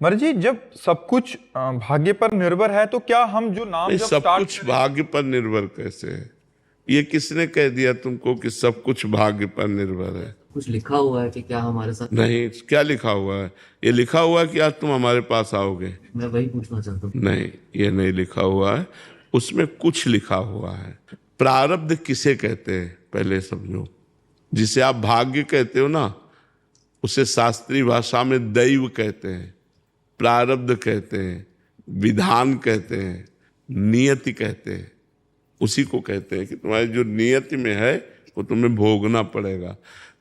महाराज जी, जब सब कुछ भाग्य पर निर्भर है तो क्या हम जो नाम नहीं, जब सब स्टार्ट कुछ भाग्य पर निर्भर कैसे है? ये किसने कह दिया तुमको कि सब कुछ भाग्य पर निर्भर है? कुछ लिखा हुआ है कि क्या हमारे साथ? नहीं, क्या लिखा हुआ है? ये लिखा हुआ है कि आज तुम हमारे पास आओगे? मैं वही पूछना चाहता हूँ। नहीं, ये नहीं लिखा हुआ है। उसमें कुछ लिखा हुआ है। प्रारब्ध किसे कहते हैं पहले समझो। जिसे आप भाग्य कहते हो ना, उसे शास्त्रीय भाषा में दैव कहते हैं, प्रारब्ध कहते हैं, विधान कहते हैं, नियति कहते हैं। उसी को कहते हैं कि तुम्हारी जो नियति में है वो तुम्हें भोगना पड़ेगा।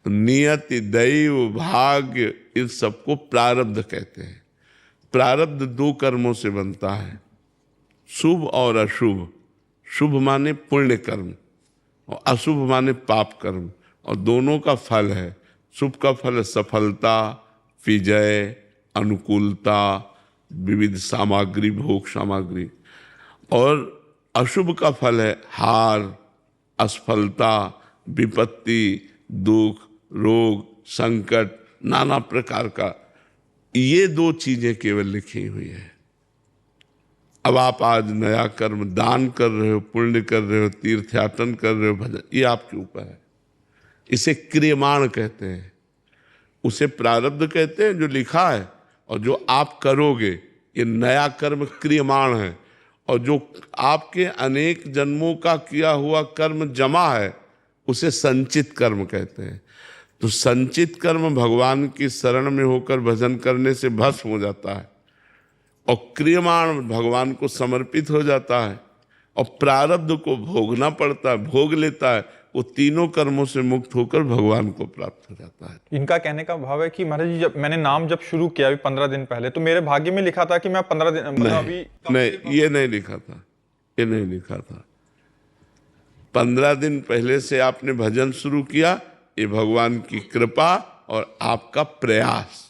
तो नियति, दैव, भाग्य, इन सबको प्रारब्ध कहते हैं। प्रारब्ध दो कर्मों से बनता है, शुभ और अशुभ। शुभ माने पुण्य कर्म और अशुभ माने पाप कर्म, और दोनों का फल है। शुभ का फल है सफलता, विजय, अनुकूलता, विविध सामग्री, भोग सामग्री, और अशुभ का फल है हार, असफलता, विपत्ति, दुख, रोग, संकट, नाना प्रकार का। ये दो चीजें केवल लिखी हुई है। अब आप आज नया कर्म दान कर रहे हो, पुण्य कर रहे हो, तीर्थयाटन कर रहे हो, भजन, ये आपके ऊपर है। इसे क्रियमाण कहते हैं, उसे प्रारब्ध कहते हैं जो लिखा है, और जो आप करोगे ये नया कर्म क्रियमाण है। और जो आपके अनेक जन्मों का किया हुआ कर्म जमा है उसे संचित कर्म कहते हैं। तो संचित कर्म भगवान की शरण में होकर भजन करने से भस्म हो जाता है, और क्रियमाण भगवान को समर्पित हो जाता है, और प्रारब्ध को भोगना पड़ता है, भोग लेता है। वो तीनों कर्मों से मुक्त होकर भगवान को प्राप्त हो जाता है। इनका कहने का भाव है कि महाराज जी, जब मैंने नाम जब शुरू किया अभी 15 दिन पहले, तो मेरे भाग्य में लिखा था कि मैं 15 दिन अभी नहीं, ये नहीं लिखा था, ये नहीं लिखा था। 15 दिन पहले से आपने भजन शुरू किया, ये भगवान की कृपा और आपका प्रयास,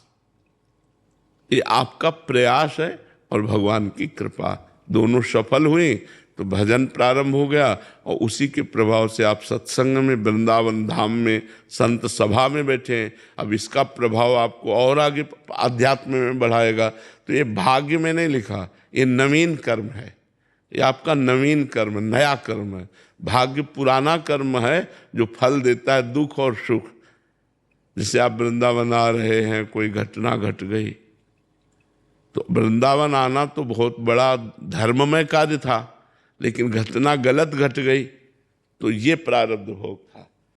ये आपका प्रयास है और भगवान की कृपा, दोनों सफल हुई तो भजन प्रारंभ हो गया। और उसी के प्रभाव से आप सत्संग में, वृंदावन धाम में, संत सभा में बैठे हैं। अब इसका प्रभाव आपको और आगे आध्यात्म में बढ़ाएगा। तो ये भाग्य में नहीं लिखा, ये नवीन कर्म है, ये आपका नवीन कर्म, नया कर्म है। भाग्य पुराना कर्म है जो फल देता है दुख और सुख। जैसे आप वृंदावन आ रहे हैं, कोई घटना घट गई, तो वृंदावन आना तो बहुत बड़ा धर्ममय कार्य था, लेकिन घटना गलत घट गई तो ये प्रारब्ध भोग।